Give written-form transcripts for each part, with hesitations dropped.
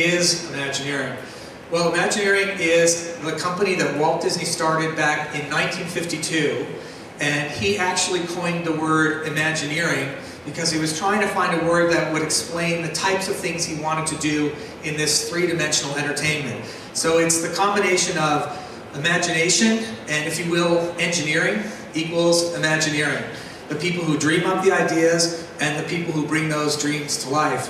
is Imagineering? Well, Imagineering is the company that Walt Disney started back in 1952, and he actually coined the word Imagineering because he was trying to find a word that would explain the types of things he wanted to do in this three-dimensional entertainment. So it's the combination of imagination and, if you will, engineering equals Imagineering. The people who dream up the ideas and the people who bring those dreams to life.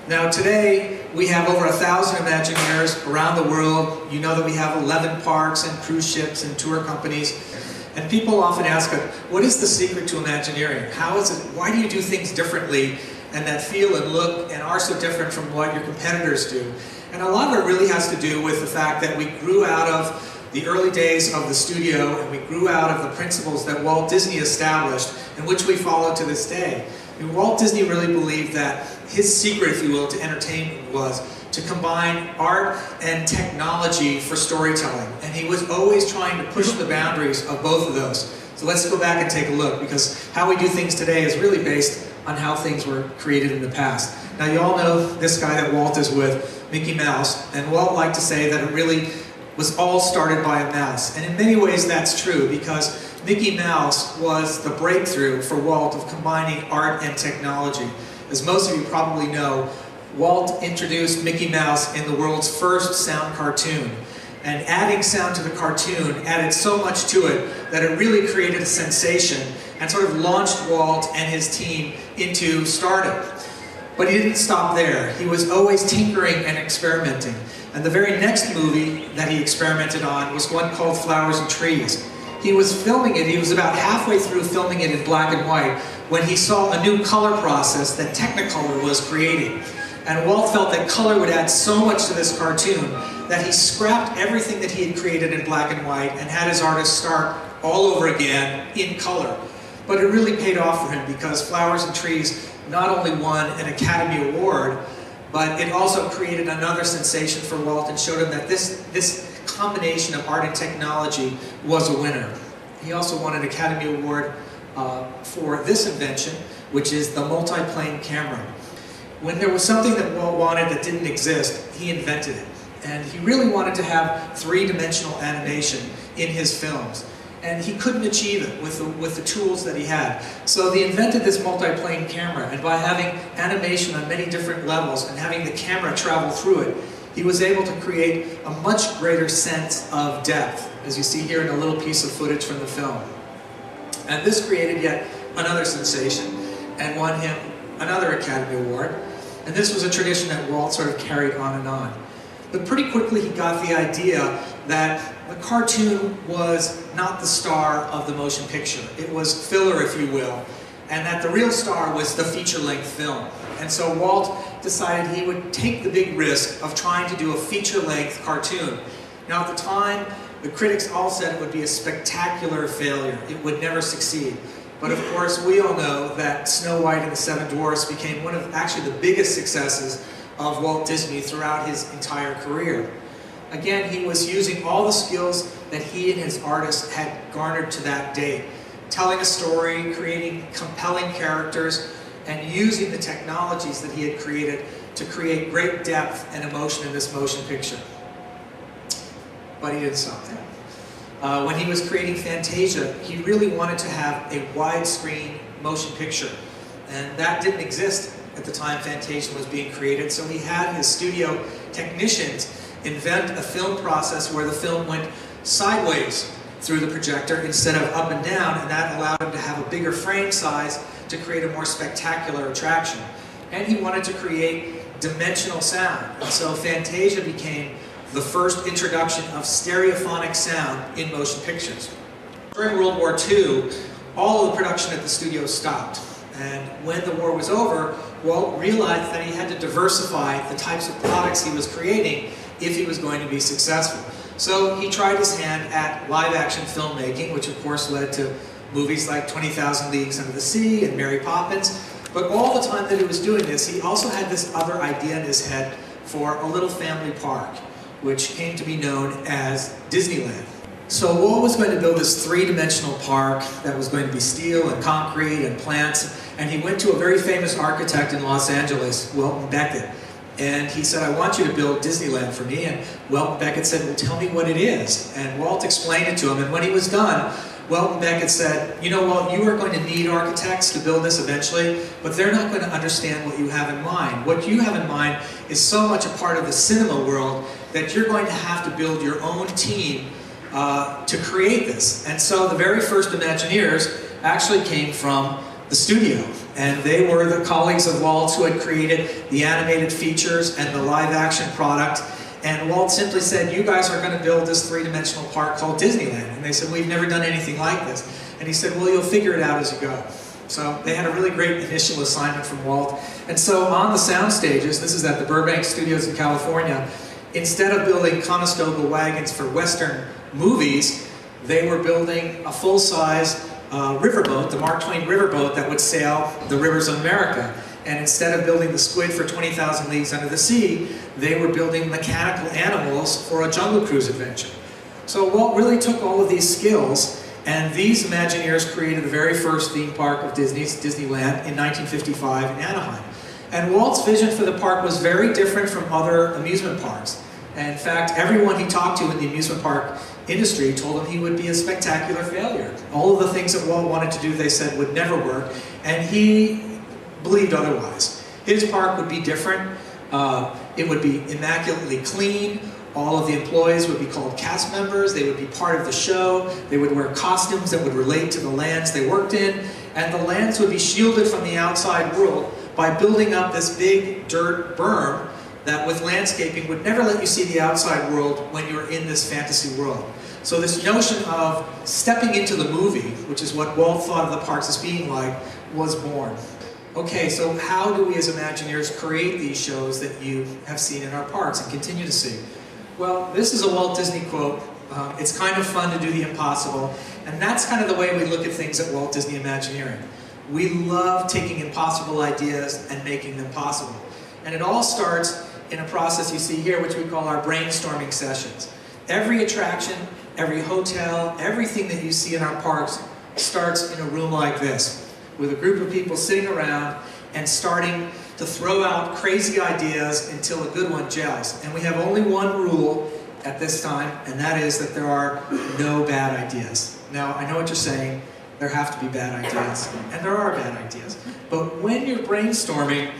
Now today, we have over 1,000 Imagineers around the world. You know that we have 11 parks and cruise ships and tour companies. And people often ask us, what is the secret to Imagineering? How is it, why do you do things differently and that feel and look and are so different from what your competitors do? And a lot of it really has to do with the fact that we grew out of the early days of the studio, and we grew out of the principles that Walt Disney established and which we follow to this day. I mean, Walt Disney really believed that his secret, if you will, to entertainment was to combine art and technology for storytelling. And he was always trying to push the boundaries of both of those. So let's go back and take a look, because how we do things today is really based on how things were created in the past. Now you all know this guy that Walt is with, Mickey Mouse, and Walt liked to say that it really was all started by a mouse. And in many ways that's true, because Mickey Mouse was the breakthrough for Walt of combining art and technology. As most of you probably know, Walt introduced Mickey Mouse in the world's first sound cartoon. And adding sound to the cartoon added so much to it that it really created a sensation and sort of launched Walt and his team into stardom. But he didn't stop there. He was always tinkering and experimenting. And the very next movie that he experimented on was one called Flowers and Trees. He was filming it, he was about halfway through filming it in black and white when he saw a new color process that Technicolor was creating. And Walt felt that color would add so much to this cartoon that he scrapped everything that he had created in black and white and had his artists start all over again in color. But it really paid off for him, because Flowers and Trees not only won an Academy Award, but it also created another sensation for Walt and showed him that this combination of art and technology was a winner. He also won an Academy Award for this invention, which is the multi-plane camera. When there was something that Walt wanted that didn't exist, he invented it. And he really wanted to have three-dimensional animation in his films. And he couldn't achieve it with the tools that he had. So they invented this multi-plane camera, and by having animation on many different levels and having the camera travel through it, he was able to create a much greater sense of depth, as you see here in a little piece of footage from the film. And this created yet another sensation and won him another Academy Award. And this was a tradition that Walt sort of carried on and on. But pretty quickly he got the idea that the cartoon was not the star of the motion picture. It was filler, if you will, and that the real star was the feature-length film. And so Walt decided he would take the big risk of trying to do a feature-length cartoon. Now at the time, the critics all said it would be a spectacular failure. It would never succeed. But of course, we all know that Snow White and the Seven Dwarfs became one of actually the biggest successes of Walt Disney throughout his entire career. Again, he was using all the skills that he and his artists had garnered to that date. Telling a story, creating compelling characters, and using the technologies that he had created to create great depth and emotion in this motion picture. But he didn't stop there. When he was creating Fantasia, he really wanted to have a widescreen motion picture. And that didn't exist at the time Fantasia was being created, so he had his studio technicians invent a film process where the film went sideways through the projector instead of up and down, and that allowed him to have a bigger frame size to create a more spectacular attraction. And he wanted to create dimensional sound, and so Fantasia became the first introduction of stereophonic sound in motion pictures. During World War II, all of the production at the studio stopped. And when the war was over, Walt realized that he had to diversify the types of products he was creating if he was going to be successful. So he tried his hand at live-action filmmaking, which of course led to movies like 20,000 Leagues Under the Sea and Mary Poppins. But all the time that he was doing this, he also had this other idea in his head for a little family park, which came to be known as Disneyland. So Walt was going to build this three-dimensional park that was going to be steel and concrete and plants, and he went to a very famous architect in Los Angeles, Walt Beckett, And he said, I want you to build Disneyland for me. And Walt and Beckett said, well, tell me what it is. And Walt explained it to him. And when he was done, Walt and Beckett said, you know, Walt, you are going to need architects to build this eventually, but they're not going to understand what you have in mind. What you have in mind is so much a part of the cinema world that you're going to have to build your own team to create this. And so the very first Imagineers actually came from the studio. And they were the colleagues of Walt who had created the animated features and the live action product. And Walt simply said, you guys are going to build this three-dimensional park called Disneyland. And they said, we've never done anything like this. And he said, well, you'll figure it out as you go. So they had a really great initial assignment from Walt. And so on the sound stages, this is at the Burbank Studios in California, instead of building Conestoga wagons for Western movies, they were building a full-size riverboat, the Mark Twain riverboat that would sail the rivers of America. And instead of building the squid for 20,000 Leagues Under the Sea, they were building mechanical animals for a Jungle Cruise adventure. So Walt really took all of these skills, and these Imagineers created the very first theme park of Disneyland in 1955 in Anaheim. And Walt's vision for the park was very different from other amusement parks. And in fact, everyone he talked to in the amusement park industry told him he would be a spectacular failure. All of the things that Walt wanted to do, they said, would never work, and he believed otherwise. His park would be different. It would be immaculately clean. All of the employees would be called cast members. They would be part of the show. They would wear costumes that would relate to the lands they worked in, and the lands would be shielded from the outside world by building up this big dirt berm that with landscaping would never let you see the outside world when you're in this fantasy world. So this notion of stepping into the movie, which is what Walt thought of the parks as being like, was born. Okay, so how do we as Imagineers create these shows that you have seen in our parks and continue to see? Well, this is a Walt Disney quote. It's kind of fun to do the impossible, and that's kind of the way we look at things at Walt Disney Imagineering. We love taking impossible ideas and making them possible. And it all starts in a process you see here, which we call our brainstorming sessions. Every attraction, every hotel, everything that you see in our parks starts in a room like this, with a group of people sitting around and starting to throw out crazy ideas until a good one gels. And we have only one rule at this time, and that is that there are no bad ideas. Now, I know what you're saying. There have to be bad ideas, and there are bad ideas. But when you're brainstorming,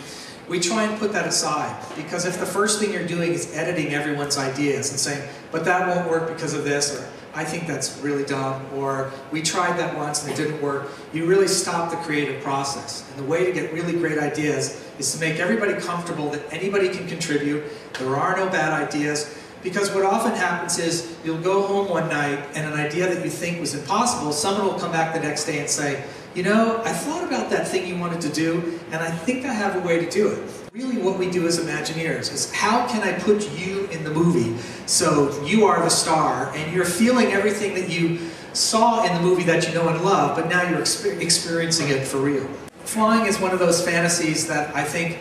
we try and put that aside, because if the first thing you're doing is editing everyone's ideas and saying, but that won't work because of this, or I think that's really dumb, or we tried that once and it didn't work, you really stop the creative process. And the way to get really great ideas is to make everybody comfortable that anybody can contribute, there are no bad ideas, because what often happens is you'll go home one night and an idea that you think was impossible, someone will come back the next day and say, you know, I thought about that thing you wanted to do, and I think I have a way to do it. Really what we do as Imagineers is, how can I put you in the movie so you are the star, and you're feeling everything that you saw in the movie that you know and love, but now you're experiencing it for real. Flying is one of those fantasies that I think,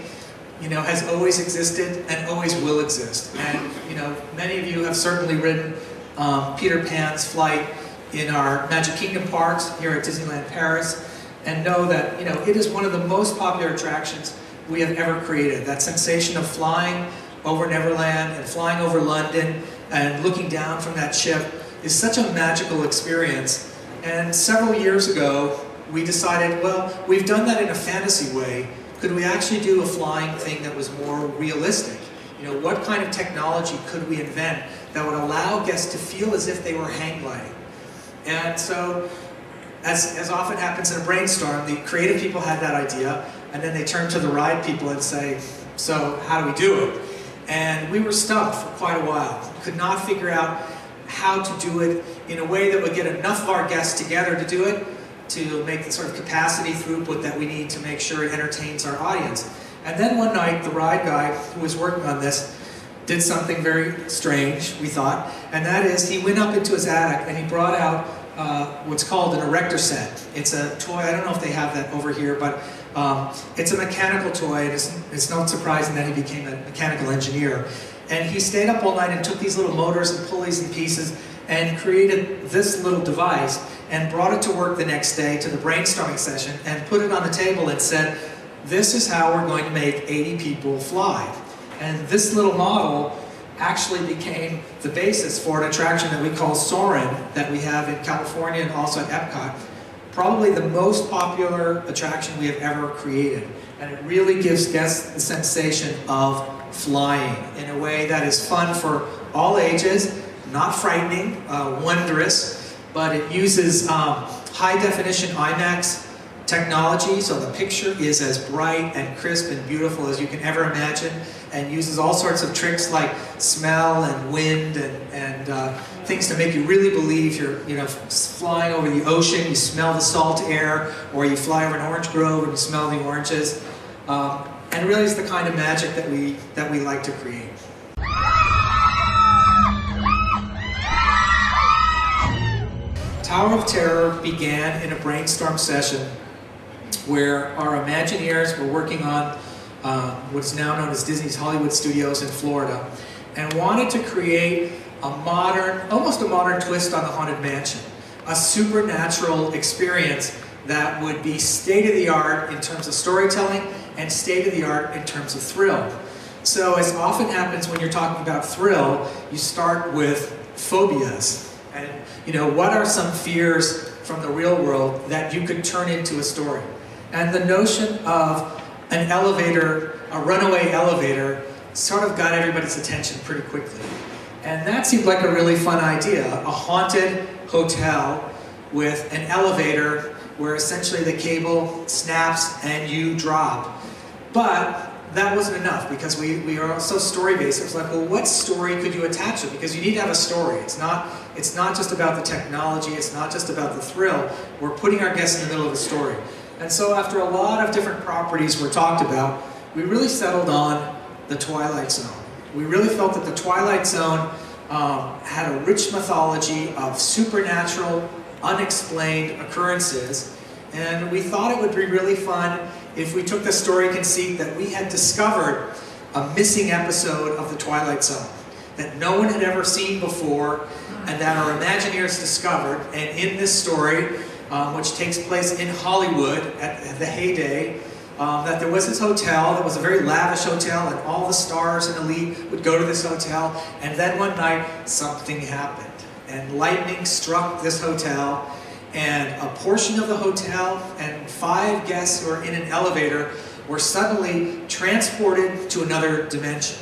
you know, has always existed and always will exist. And, you know, many of you have certainly ridden Peter Pan's flight in our Magic Kingdom parks here at Disneyland Paris, and know that, you know, it is one of the most popular attractions we have ever created. That sensation of flying over Neverland and flying over London and looking down from that ship is such a magical experience. And several years ago, we decided, well, we've done that in a fantasy way. Could we actually do a flying thing that was more realistic? You know, what kind of technology could we invent that would allow guests to feel as if they were hang gliding? And so, as often happens in a brainstorm, the creative people had that idea, and then they turn to the ride people and say, so how do we do it? And we were stumped for quite a while. Could not figure out how to do it in a way that would get enough of our guests together to do it, to make the sort of capacity throughput that we need to make sure it entertains our audience. And then one night, the ride guy who was working on this did something very strange, we thought, and that is he went up into his attic and he brought out what's called an erector set. It's a toy, I don't know if they have that over here, but it's a mechanical toy, and it's not surprising that he became a mechanical engineer. And he stayed up all night and took these little motors and pulleys and pieces and created this little device and brought it to work the next day to the brainstorming session and put it on the table and said, this is how we're going to make 80 people fly. And this little model actually became the basis for an attraction that we call Soarin' that we have in California and also at Epcot. Probably the most popular attraction we have ever created. And it really gives guests the sensation of flying in a way that is fun for all ages, not frightening, wondrous, but it uses high definition IMAX technology, so the picture is as bright and crisp and beautiful as you can ever imagine, and uses all sorts of tricks like smell and wind and things to make you really believe you're flying over the ocean, you smell the salt air, or you fly over an orange grove and you smell the oranges. And really is the kind of magic that we like to create. Tower of Terror began in a brainstorm session where our Imagineers were working on what's now known as Disney's Hollywood Studios in Florida, and wanted to create a modern, almost a modern twist on the Haunted Mansion, a supernatural experience that would be state-of-the-art in terms of storytelling and state-of-the-art in terms of thrill. So as often happens when you're talking about thrill, you start with phobias. And what are some fears from the real world that you could turn into a story? And the notion of an elevator, a runaway elevator, sort of got everybody's attention pretty quickly. And that seemed like a really fun idea, a haunted hotel with an elevator where essentially the cable snaps and you drop. But that wasn't enough because we are so story-based. It was like, well, what story could you attach it? Because you need to have a story. It's not just about the technology, it's not just about the thrill. We're putting our guests in the middle of a story. And so after a lot of different properties were talked about, we really settled on the Twilight Zone. We really felt that the Twilight Zone had a rich mythology of supernatural, unexplained occurrences, and we thought it would be really fun if we took the story conceit that we had discovered a missing episode of the Twilight Zone that no one had ever seen before, and that our Imagineers discovered. And in this story, which takes place in Hollywood at the heyday, that there was this hotel that was a very lavish hotel, and all the stars and elite would go to this hotel, and then one night something happened, and lightning struck this hotel, and a portion of the hotel and 5 guests who were in an elevator were suddenly transported to another dimension.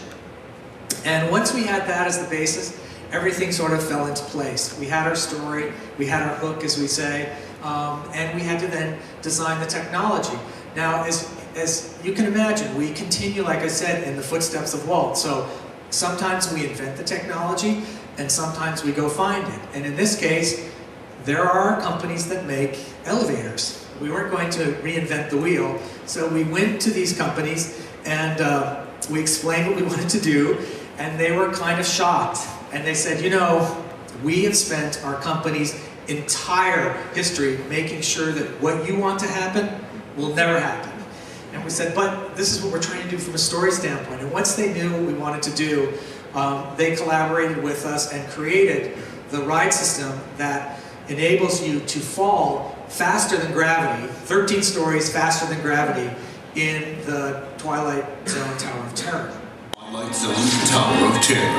And once we had that as the basis, everything sort of fell into place. We had our story, we had our hook, as we say, and we had to then design the technology. Now, as you can imagine, we continue, like I said, in the footsteps of Walt. So sometimes we invent the technology, and sometimes we go find it. And in this case, there are companies that make elevators. We weren't going to reinvent the wheel, so we went to these companies and we explained what we wanted to do, and they were kind of shocked. And they said, we have spent our company's entire history making sure that what you want to happen will never happen. And we said, but this is what we're trying to do from a story standpoint. And once they knew what we wanted to do, they collaborated with us and created the ride system that enables you to fall faster than gravity, 13 stories faster than gravity, in the Twilight Zone Tower of Terror. Twilight Zone Tower of Terror.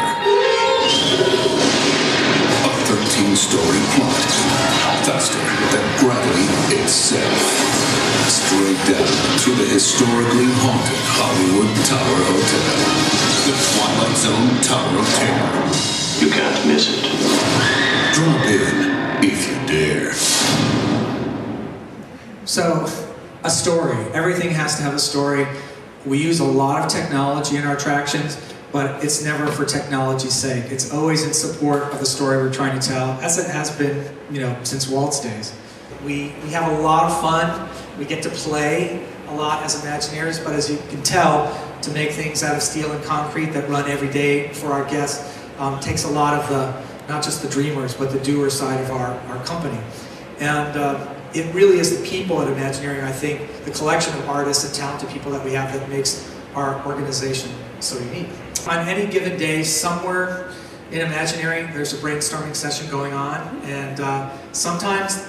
A 13-story plot, faster than gravity itself. Straight down to the historically haunted Hollywood Tower Hotel. The Twilight Zone Tower of Terror. You can't miss it. Drop in if you dare. So, a story. Everything has to have a story. We use a lot of technology in our attractions, but it's never for technology's sake. It's always in support of the story we're trying to tell, as it has been, since Walt's days. We have a lot of fun. We get to play a lot as Imagineers, but as you can tell, to make things out of steel and concrete that run every day for our guests takes a lot of the, not just the dreamers, but the doer side of our company. And it really is the people at Imagineering, I think, the collection of artists and talented people that we have that makes our organization so unique. On any given day, somewhere in Imagineering, there's a brainstorming session going on, and sometimes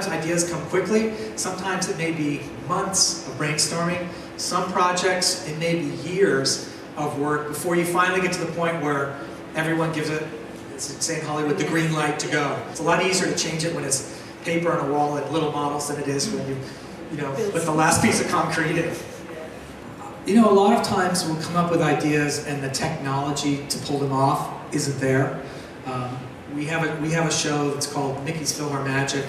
ideas come quickly, sometimes it may be months of brainstorming, some projects it may be years, of work before you finally get to the point where everyone gives it, it's saying Hollywood, the green light to go. It's a lot easier to change it when it's paper on a wall and little models than it is when you know, put the last piece of concrete in. You know, a lot of times we'll come up with ideas and the technology to pull them off isn't there. We have a show that's called Mickey's PhilharMagic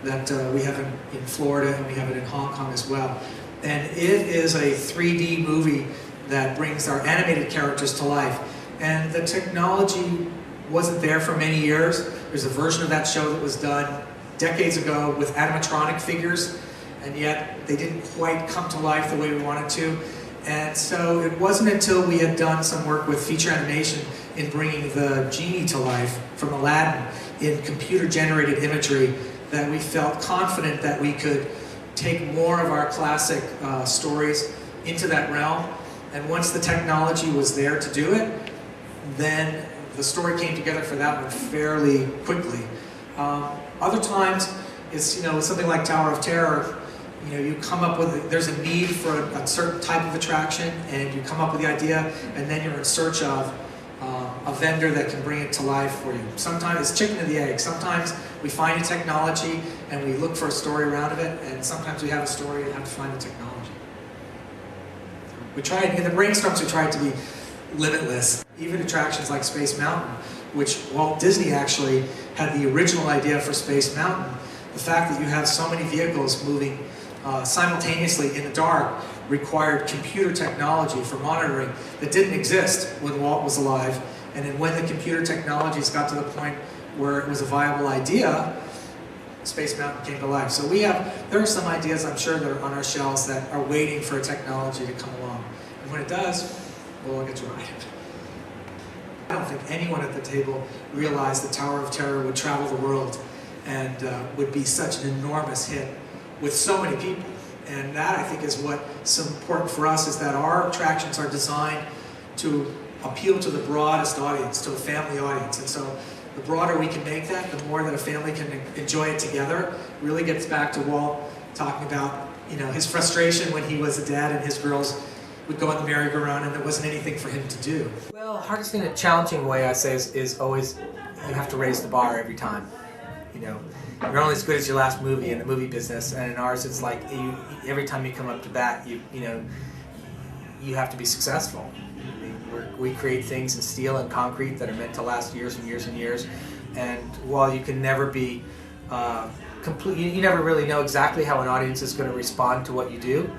that we have in Florida, and we have it in Hong Kong as well. And it is a 3D movie that brings our animated characters to life. And the technology wasn't there for many years. There's a version of that show that was done decades ago with animatronic figures, and yet they didn't quite come to life the way we wanted to. And so it wasn't until we had done some work with feature animation in bringing the genie to life from Aladdin in computer-generated imagery that we felt confident that we could take more of our classic stories into that realm. And once the technology was there to do it, then the story came together for that one fairly quickly. Other times, it's, you know, something like Tower of Terror. You know, you come up with, there's a need for a certain type of attraction, and you come up with the idea, and then you're in search of a vendor that can bring it to life for you. Sometimes it's chicken and the egg. Sometimes we find a technology and we look for a story around it, and sometimes we have a story and have to find the technology. We tried, in the brainstorms, we tried to be limitless. Even attractions like Space Mountain, which Walt Disney actually had the original idea for Space Mountain. The fact that you have so many vehicles moving simultaneously in the dark required computer technology for monitoring that didn't exist when Walt was alive. And then when the computer technologies got to the point where it was a viable idea, Space Mountain came to life. So there are some ideas, I'm sure, that are on our shelves that are waiting for a technology to come along. And when it does, we'll all get to ride it. I don't think anyone at the table realized the Tower of Terror would travel the world and would be such an enormous hit with so many people. And that, I think, is what's important for us, is that our attractions are designed to appeal to the broadest audience, to a family audience. And so the broader we can make that, the more that a family can enjoy it together. Really gets back to Walt talking about, you know, his frustration when he was a dad and his girls would go on the merry-go-round and there wasn't anything for him to do. Well, hardest thing, a challenging way, I say, is always you have to raise the bar every time. You know, you're only as good as your last movie in the movie business, and in ours, it's like every time you come up to bat, you know, you have to be successful. We create things in steel and concrete that are meant to last years and years and years, and while you can never be complete, you never really know exactly how an audience is going to respond to what you do.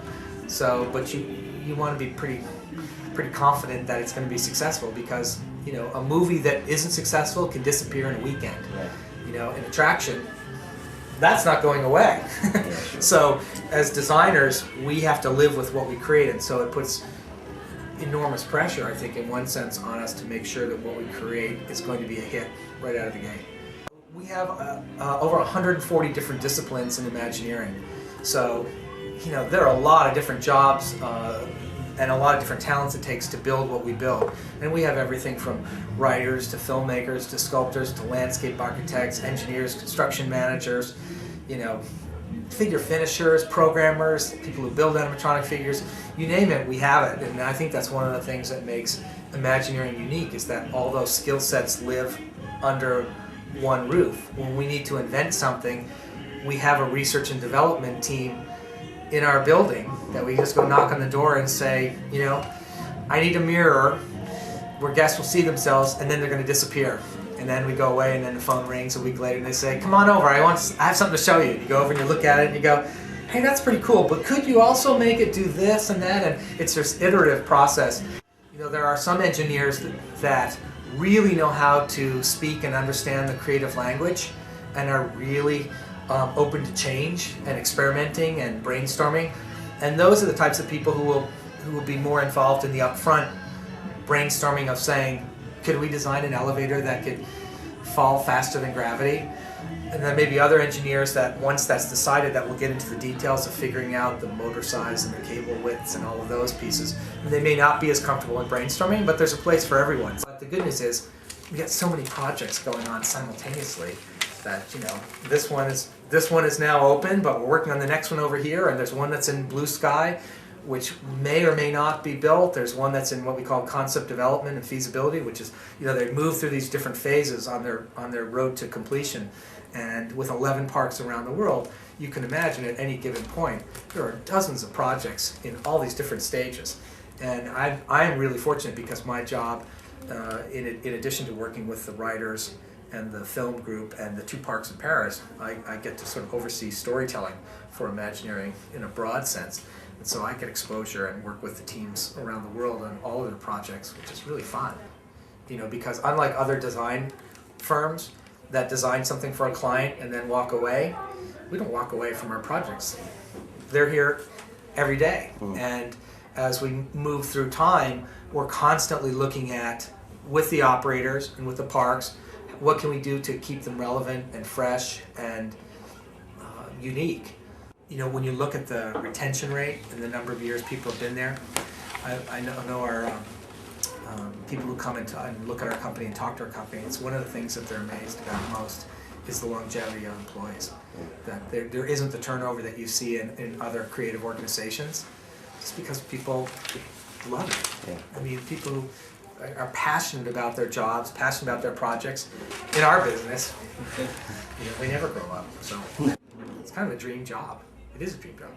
So, but you want to be pretty confident that it's going to be successful, because, you know, a movie that isn't successful can disappear in a weekend. Yeah. You know, an attraction, that's not going away. Yeah, sure. So, as designers, we have to live with what we created. So it puts enormous pressure, I think, in one sense, on us to make sure that what we create is going to be a hit right out of the gate. We have over 140 different disciplines in Imagineering. So, you know, there are a lot of different jobs and a lot of different talents it takes to build what we build. And we have everything from writers to filmmakers to sculptors to landscape architects, engineers, construction managers, you know, figure finishers, programmers, people who build animatronic figures, you name it, we have it. And I think that's one of the things that makes Imagineering unique, is that all those skill sets live under one roof. When we need to invent something, we have a research and development team in our building that we just go knock on the door and say, you know, I need a mirror where guests will see themselves, and then they're going to disappear. And then we go away, and then the phone rings a week later and they say, come on over, I have something to show you. You go over and you look at it and you go, hey, that's pretty cool, but could you also make it do this and that? And it's this iterative process. You know, there are some engineers that really know how to speak and understand the creative language and are really open to change and experimenting and brainstorming. And those are the types of people who will be more involved in the upfront brainstorming of saying, could we design an elevator that could fall faster than gravity? And then maybe other engineers that, once that's decided, that will get into the details of figuring out the motor size and the cable widths and all of those pieces. And they may not be as comfortable in brainstorming, but there's a place for everyone. But the good news is, we got so many projects going on simultaneously that, you know, this one is now open, but we're working on the next one over here, and there's one that's in blue sky. which may or may not be built. There's one that's in what we call concept development and feasibility, which is, they move through these different phases on their road to completion. And with 11 parks around the world, you can imagine at any given point, there are dozens of projects in all these different stages. And I am really fortunate because my job, in addition to working with the writers and the film group and the 2 parks in Paris, I get to sort of oversee storytelling for Imagineering in a broad sense. And so I get exposure and work with the teams around the world on all of their projects, which is really fun. Because unlike other design firms that design something for a client and then walk away, we don't walk away from our projects. They're here every day. And as we move through time, we're constantly looking at, with the operators and with the parks, what can we do to keep them relevant and fresh and unique. When you look at the retention rate and the number of years people have been there, I know our people who come and look at our company and talk to our company, it's one of the things that they're amazed about most is the longevity of employees. That there isn't the turnover that you see in other creative organizations, just because people love it. Yeah. I mean, people who are passionate about their jobs, passionate about their projects. In our business, they never grow up. So it's kind of a dream job. It is a dream job.